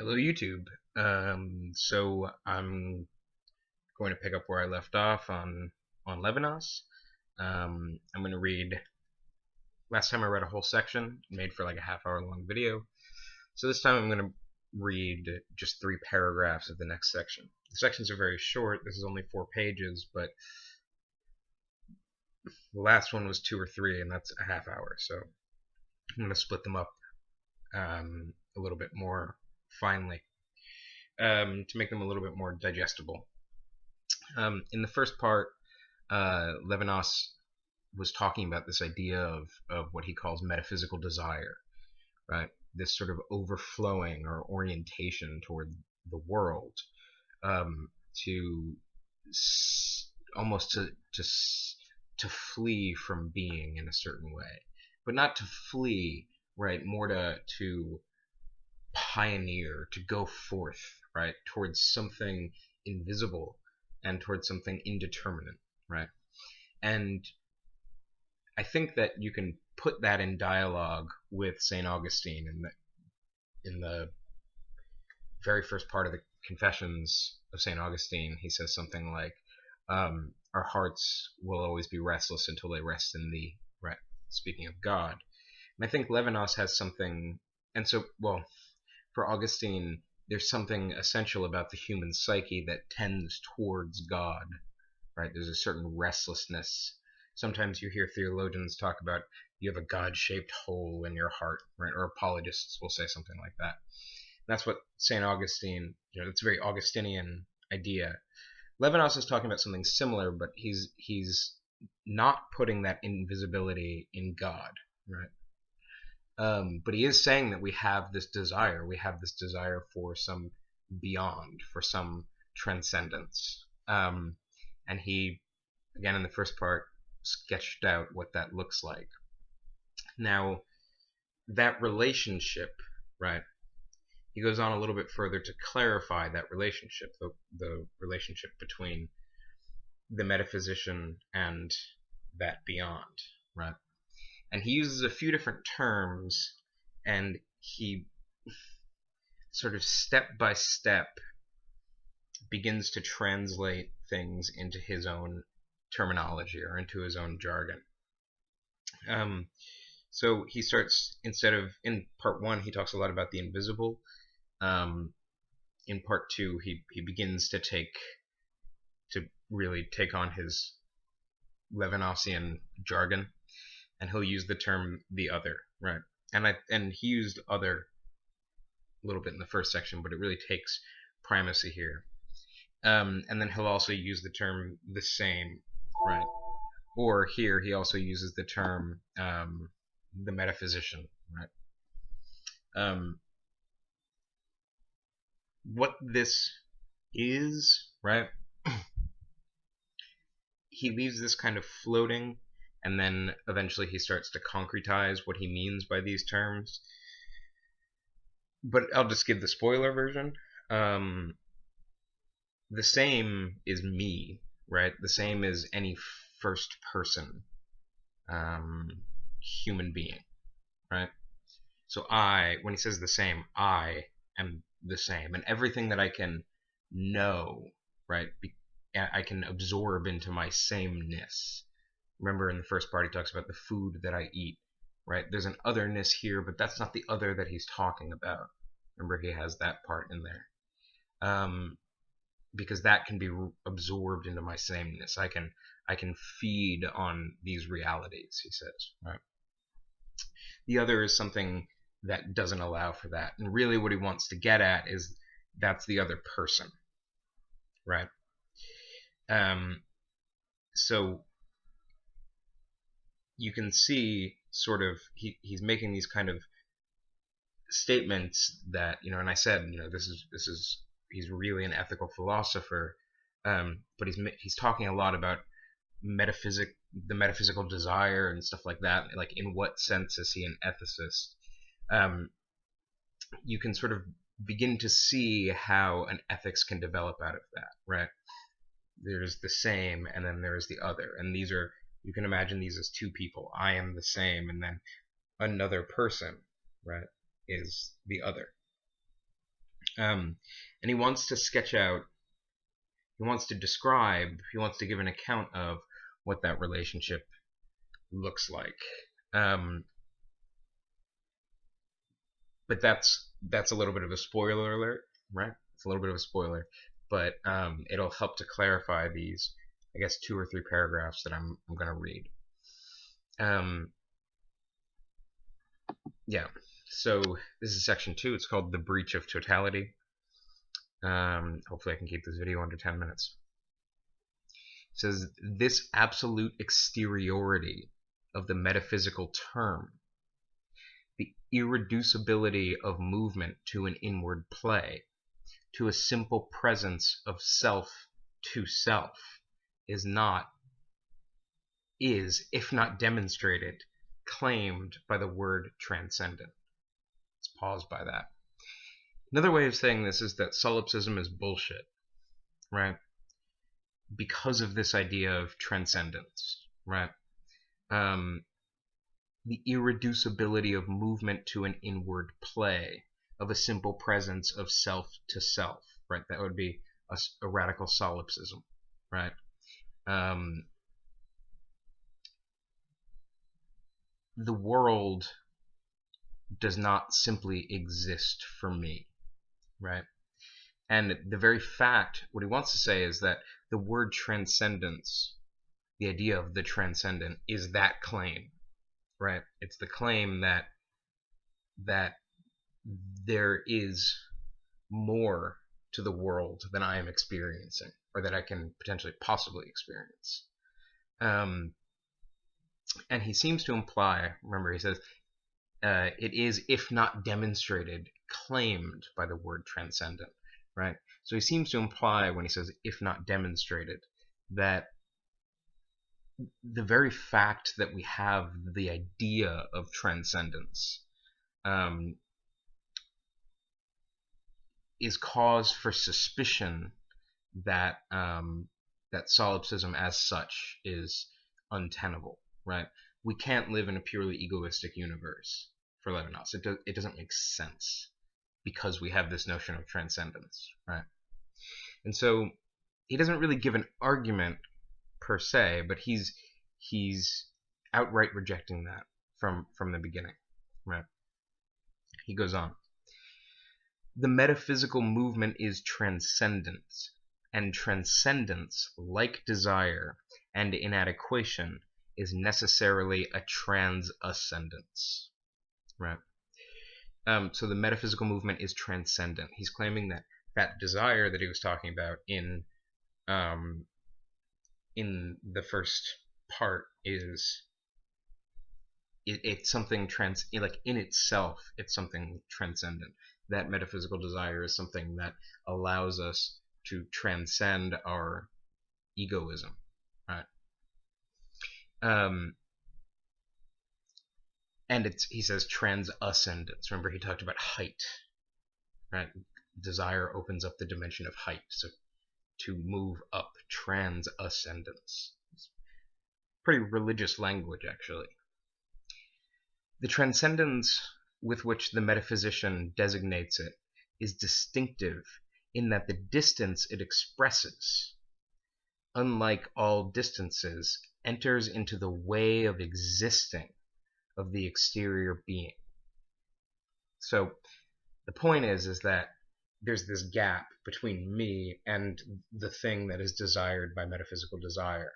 Hello YouTube. So I'm going to pick up where I left off on Levinas. I'm going to read. Last time I read a whole section, made for like a half-hour long video. So this time I'm going to read just 3 paragraphs of the next section. The sections are very short. This is only 4 pages, but the last one was 2 or 3, and that's a half hour. So I'm going to split them up a little bit more finely to make them a little bit more digestible. In the first part, Levinas was talking about this idea of what he calls metaphysical desire, right? This sort of overflowing or orientation toward the world, to almost to flee from being in a certain way, but not to flee, right? More to pioneer, to go forth, right, towards something invisible and towards something indeterminate, right? And I think that you can put that in dialogue with St. Augustine in the very first part of the Confessions of St. Augustine. He says something like, our hearts will always be restless until they rest in thee, right? Speaking of God. And I think Levinas has something, and so, well, for Augustine, there's something essential about the human psyche that tends towards God, right? There's a certain restlessness. Sometimes you hear theologians talk about you have a God-shaped hole in your heart, right? Or apologists will say something like that. And that's what St. Augustine, it's a very Augustinian idea. Levinas is talking about something similar, but he's not putting that invisibility in God, right? But he is saying that we have this desire. We have this desire for some beyond, for some transcendence. And he, again, in the first part, sketched out what that looks like. Now, that relationship, right? He goes on a little bit further to clarify that relationship, the relationship between the metaphysician and that beyond, right? And he uses a few different terms, and he sort of step by step begins to translate things into his own terminology or into his own jargon. So he starts, instead of, in part 1, he talks a lot about the invisible. In part 2, he begins to really take on his Levinasian jargon. And he'll use the term the other, right? And he used other a little bit in the first section, but it really takes primacy here. And then he'll also use the term the same, right? Or here he also uses the term the metaphysician, right? What this is, right? He leaves this kind of floating, and then eventually he starts to concretize what he means by these terms. But I'll just give the spoiler version. The same is me, right? The same is any first person human being, right? So when he says the same, I am the same. And everything that I can know, right, I can absorb into my sameness. Remember in the first part he talks about the food that I eat, right? There's an otherness here, but that's not the other that he's talking about. Remember he has that part in there. Because that can be absorbed into my sameness. I can feed on these realities, he says, right? The other is something that doesn't allow for that. And really what he wants to get at is that's the other person, right? So you can see sort of he's making these kind of statements that, and I said, this is he's really an ethical philosopher, but he's talking a lot about the metaphysical desire and stuff like that. Like, in what sense is he an ethicist? You can sort of begin to see how an ethics can develop out of that, right? There's the same, and then there's the other, and you can imagine these as two people. I am the same, and then another person, right, is the other. And he wants to sketch out, he wants to describe, he wants to give an account of what that relationship looks like. But that's a little bit of a spoiler alert, right? It's a little bit of a spoiler, but it'll help to clarify these, I guess, 2 or 3 paragraphs that I'm going to read. Yeah, so this is section 2. It's called The Breach of Totality. Hopefully I can keep this video under 10 minutes. It says, this absolute exteriority of the metaphysical term, the irreducibility of movement to an inward play, to a simple presence of self to self, is, if not demonstrated, claimed by the word transcendent. Let's pause by that. Another way of saying this is that solipsism is bullshit, right? Because of this idea of transcendence, right? The irreducibility of movement to an inward play, of a simple presence of self to self, right? That would be a radical solipsism, right? The world does not simply exist for me, right? And the very fact, what he wants to say is that the word transcendence, the idea of the transcendent, is that claim, right? It's the claim that there is more to the world than I am experiencing, or that I can potentially possibly experience. And he seems to imply, remember he says, it is, if not demonstrated, claimed by the word transcendent, right? So he seems to imply, when he says, if not demonstrated, that the very fact that we have the idea of transcendence is cause for suspicion that that solipsism as such is untenable, right? We can't live in a purely egoistic universe for Levinas. It doesn't make sense because we have this notion of transcendence, right? And so he doesn't really give an argument per se, but he's outright rejecting that from the beginning, right? He goes on. The metaphysical movement is transcendence, and transcendence, like desire and inadequation, is necessarily a transascendence, right? So the metaphysical movement is transcendent. He's claiming that that desire that he was talking about in the first part is it's something like in itself, it's something transcendent. That metaphysical desire is something that allows us to transcend our egoism, right? And he says transascendence. Remember, he talked about height, right? Desire opens up the dimension of height, so to move up, transascendence. It's pretty religious language, actually. The transcendence with which the metaphysician designates it is distinctive in that the distance it expresses, unlike all distances, enters into the way of existing of the exterior being. So the point is that there's this gap between me and the thing that is desired by metaphysical desire.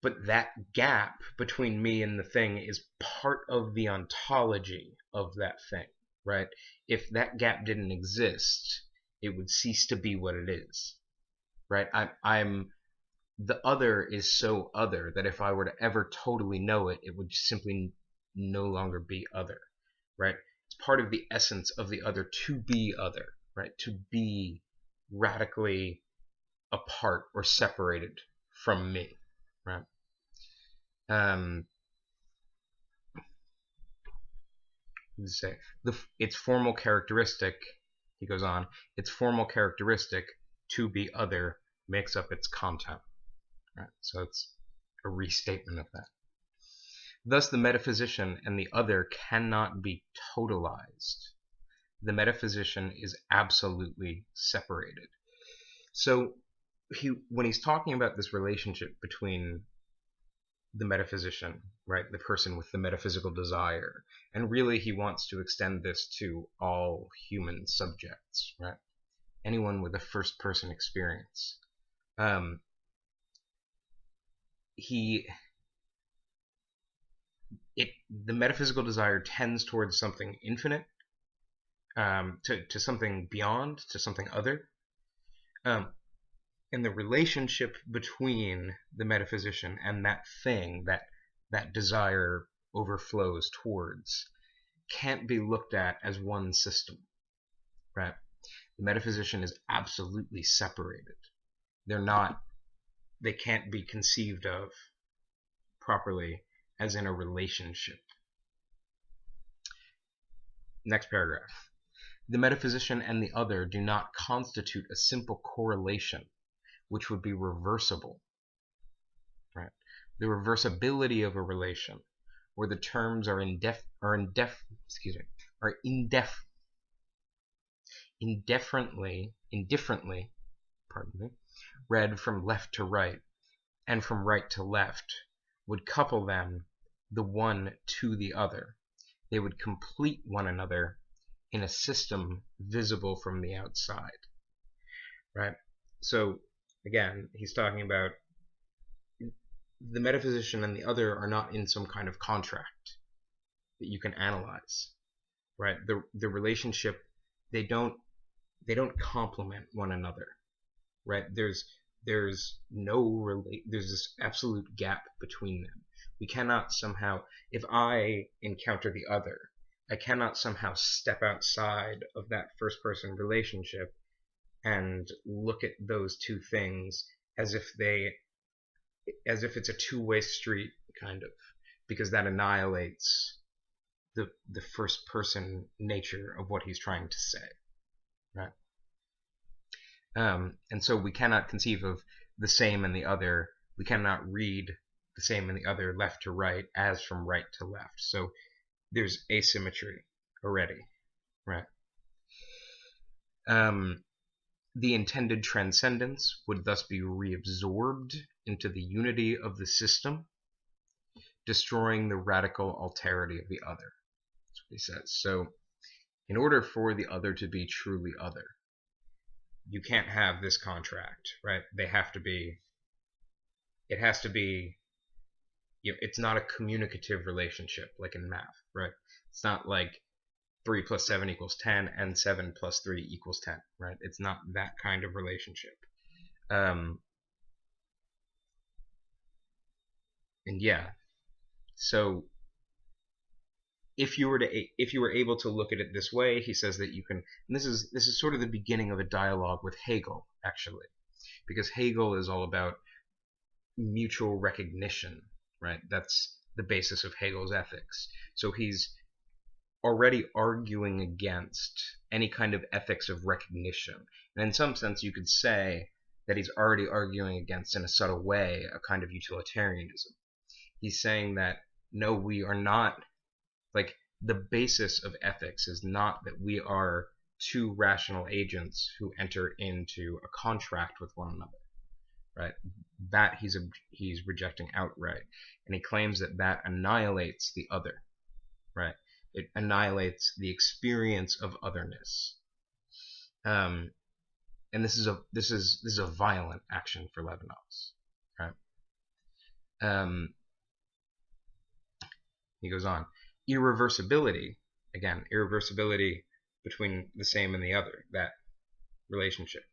But that gap between me and the thing is part of the ontology of that thing, right? If that gap didn't exist, it would cease to be what it is, right? The other is so other that if I were to ever totally know it, it would simply no longer be other, right? It's part of the essence of the other to be other, right? To be radically apart or separated from me, right? Its formal characteristic, he goes on, its formal characteristic, to be other, makes up its content. Right? So it's a restatement of that. Thus the metaphysician and the other cannot be totalized. the metaphysician is absolutely separated. So when he's talking about this relationship between the metaphysician, right, the person with the metaphysical desire, and really he wants to extend this to all human subjects, right, anyone with a first-person experience. The metaphysical desire tends towards something infinite, to something beyond, to something other. And the relationship between the metaphysician and that thing that desire overflows towards can't be looked at as one system, right? The metaphysician is absolutely separated. They can't be conceived of properly as in a relationship. Next paragraph. The metaphysician and the other do not constitute a simple correlation, which would be reversible, right? The reversibility of a relation, where the terms are indifferently, read from left to right and from right to left, would couple them, the one to the other. They would complete one another in a system visible from the outside, right? So again, he's talking about the metaphysician and the other are not in some kind of contract that you can analyze, right? The relationship, they don't complement one another, right? There's this absolute gap between them. We cannot somehow, if I encounter the other, I cannot somehow step outside of that first-person relationship and look at those two things as if it's a two-way street, kind of, because that annihilates the first-person nature of what he's trying to say, right? And so we cannot conceive of the same and the other. We cannot read the same and the other left to right as from right to left. So there's asymmetry already, right? The intended transcendence would thus be reabsorbed into the unity of the system, destroying the radical alterity of the other. That's what he says. So in order for the other to be truly other, you can't have this contract, right? It has to be, it's not a communicative relationship like in math, right? It's not like 3 plus 7 equals 10 and 7 plus 3 equals 10, right? It's not that kind of relationship. And yeah, so if you were able to look at it this way, he says that you can, and this is sort of the beginning of a dialogue with Hegel, actually, because Hegel is all about mutual recognition, right? That's the basis of Hegel's ethics. So he's already arguing against any kind of ethics of recognition. And in some sense, you could say that he's already arguing against, in a subtle way, a kind of utilitarianism. He's saying that, no, we are not, like, the basis of ethics is not that we are two rational agents who enter into a contract with one another, right? That he's rejecting outright. And he claims that annihilates the other, right? It annihilates the experience of otherness. And this is a violent action for Levinas, right? He goes on. Irreversibility, again, irreversibility between the same and the other, that relationship,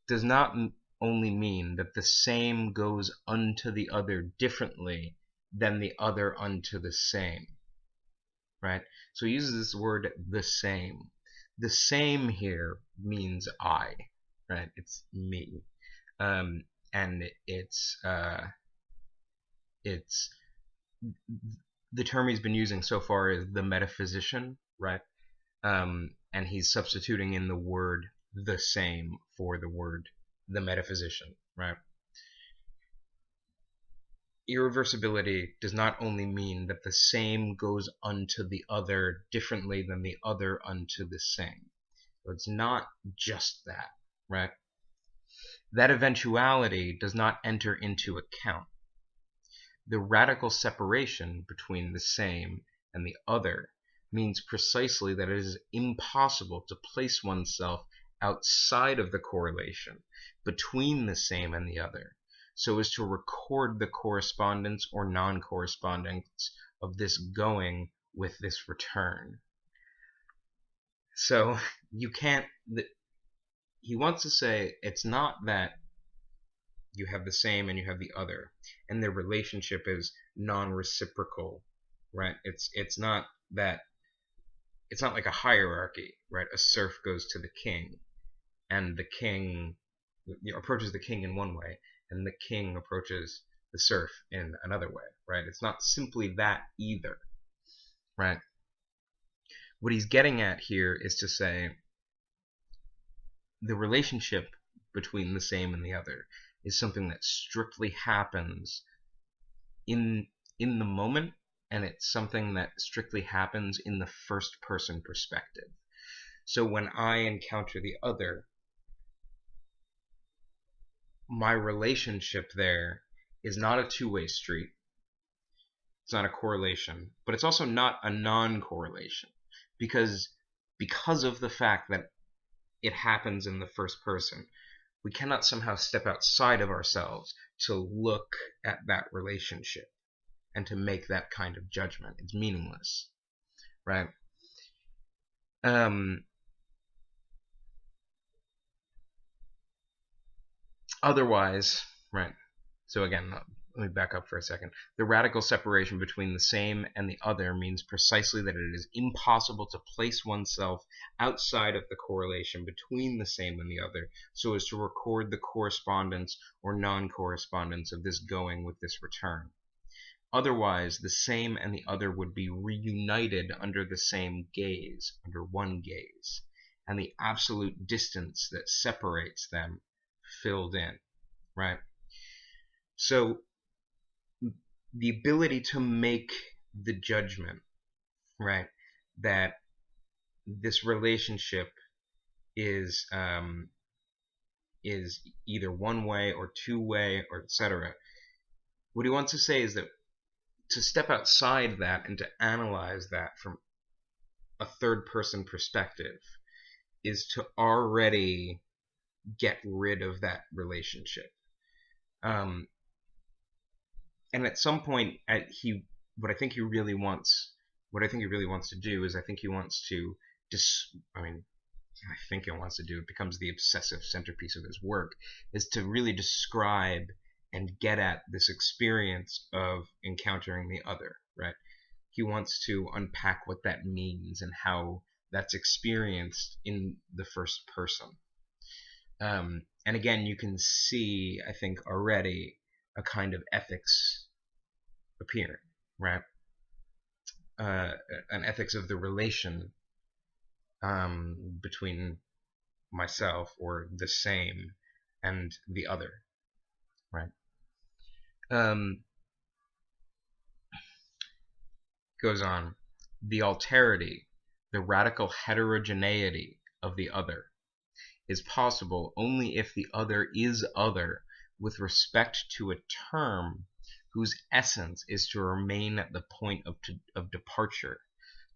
does not only mean that the same goes unto the other differently than the other unto the same, right? So he uses this word, the same. The same here means I, right? It's me. And it's the term he's been using so far is the metaphysician, right? And he's substituting in the word the same for the word the metaphysician, right? irreversibility does not only mean that the same goes unto the other differently than the other unto the same. So it's not just that, right? That eventuality does not enter into account. The radical separation between the same and the other means precisely that it is impossible to place oneself outside of the correlation between the same and the other, so as to record the correspondence or non-correspondence of this going with this return. So you can't... He wants to say it's not that you have the same and you have the other, and their relationship is non-reciprocal, right? It's not that... It's not like a hierarchy, right? A serf goes to the king, and the king approaches the king in one way, and the king approaches the serf in another way, right? It's not simply that either, right? What he's getting at here is to say the relationship between the same and the other is something that strictly happens in the moment, and it's something that strictly happens in the first person perspective. So when I encounter the other, my relationship there is not a two-way street. It's not a correlation, but it's also not a non-correlation, because of the fact that it happens in the first person, we cannot somehow step outside of ourselves to look at that relationship and to make that kind of judgment. It's meaningless, right? Otherwise, right? So again, let me back up for a second. The radical separation between the same and the other means precisely that it is impossible to place oneself outside of the correlation between the same and the other, so as to record the correspondence or non-correspondence of this going with this return. Otherwise, the same and the other would be reunited under the same gaze, under one gaze, and the absolute distance that separates them filled in, right? So the ability to make the judgment, right, that this relationship is either one way or two way or etc. What he wants to say is that to step outside that and to analyze that from a third person perspective is to already get rid of that relationship. And at some point, what I think he really wants to do is, I think he wants to it becomes the obsessive centerpiece of his work, is to really describe and get at this experience of encountering the other, right? He wants to unpack what that means and how that's experienced in the first person. And again, you can see, I think, already a kind of ethics appearing, right? An ethics of the relation between myself, or the same, and the other, right? Goes on. The alterity, the radical heterogeneity of the other is possible only if the other is other with respect to a term whose essence is to remain at the point of departure,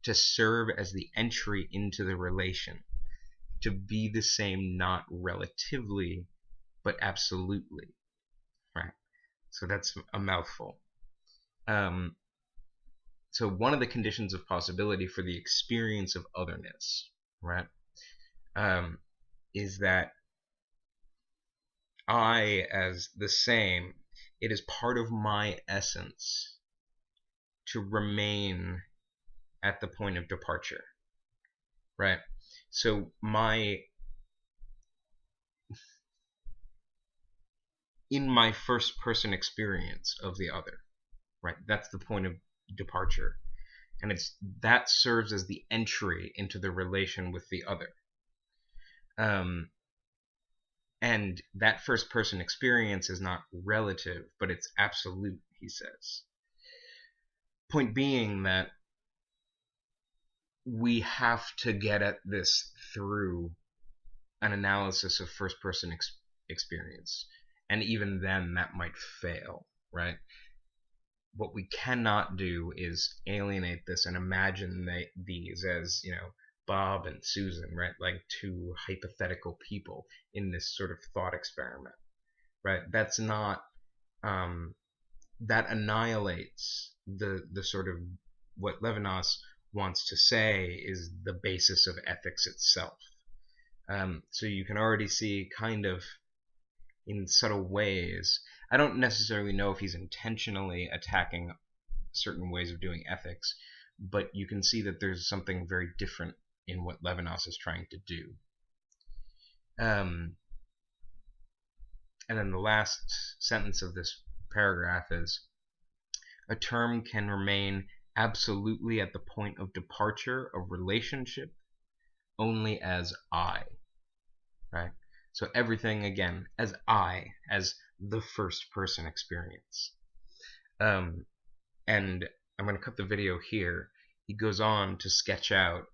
to serve as the entry into the relation, to be the same not relatively but absolutely, right? So that's a mouthful. So one of the conditions of possibility for the experience of otherness, right, is that I, as the same, it is part of my essence to remain at the point of departure, right? So in my first person experience of the other, right, that's the point of departure, and that serves as the entry into the relation with the other. And that first person experience is not relative, but it's absolute he says. Point being that we have to get at this through an analysis of first-person experience. And even then, that might fail, right? What we cannot do is alienate this and imagine these as, Bob and Susan, right? Like two hypothetical people in this sort of thought experiment, right? That's not, that annihilates the sort of what Levinas wants to say is the basis of ethics itself. So you can already see kind of in subtle ways. I don't necessarily know if he's intentionally attacking certain ways of doing ethics, but you can see that there's something very different in what Levinas is trying to do. And then the last sentence of this paragraph is, a term can remain absolutely at the point of departure of relationship only as I, right? So everything, again, as I, as the first person experience. And I'm going to cut the video here. He goes on to sketch out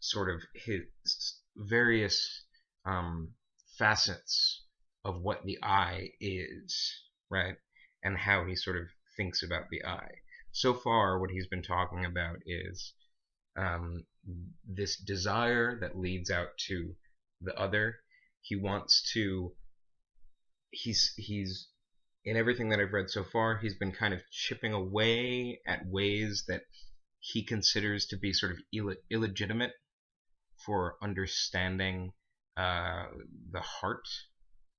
sort of his various facets of what the I is, right? And how he sort of thinks about the I. So far, what he's been talking about is this desire that leads out to the other. He wants to, he's in everything that I've read so far, he's been kind of chipping away at ways that he considers to be sort of illegitimate for understanding the heart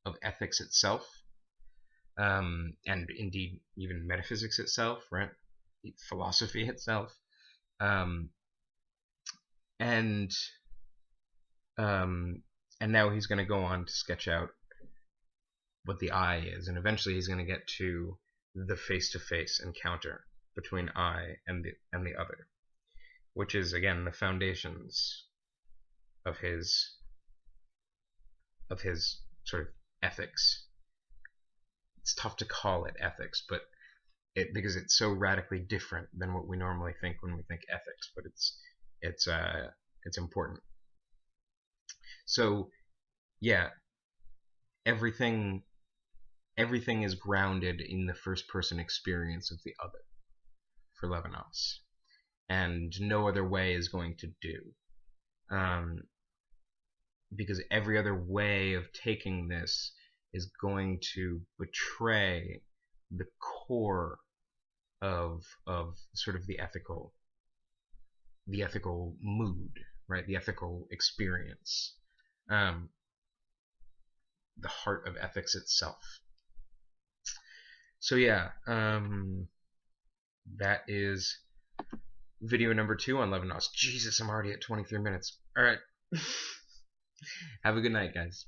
of ethics itself, and indeed even metaphysics itself, right? Philosophy itself, and now he's going to go on to sketch out what the I is, and eventually he's going to get to the face-to-face encounter between I and the other, which is again the foundations of his sort of ethics. It's tough to call it ethics, but because it's so radically different than what we normally think when we think ethics, but it's important. So yeah, everything is grounded in the first person experience of the other for Levinas, and no other way is going to do, because every other way of taking this is going to betray the core of sort of the ethical mood, right? The ethical experience, the heart of ethics itself. So yeah, that is video number 2 on Levinas. Jesus, I'm already at 23 minutes. All right. Have a good night, guys.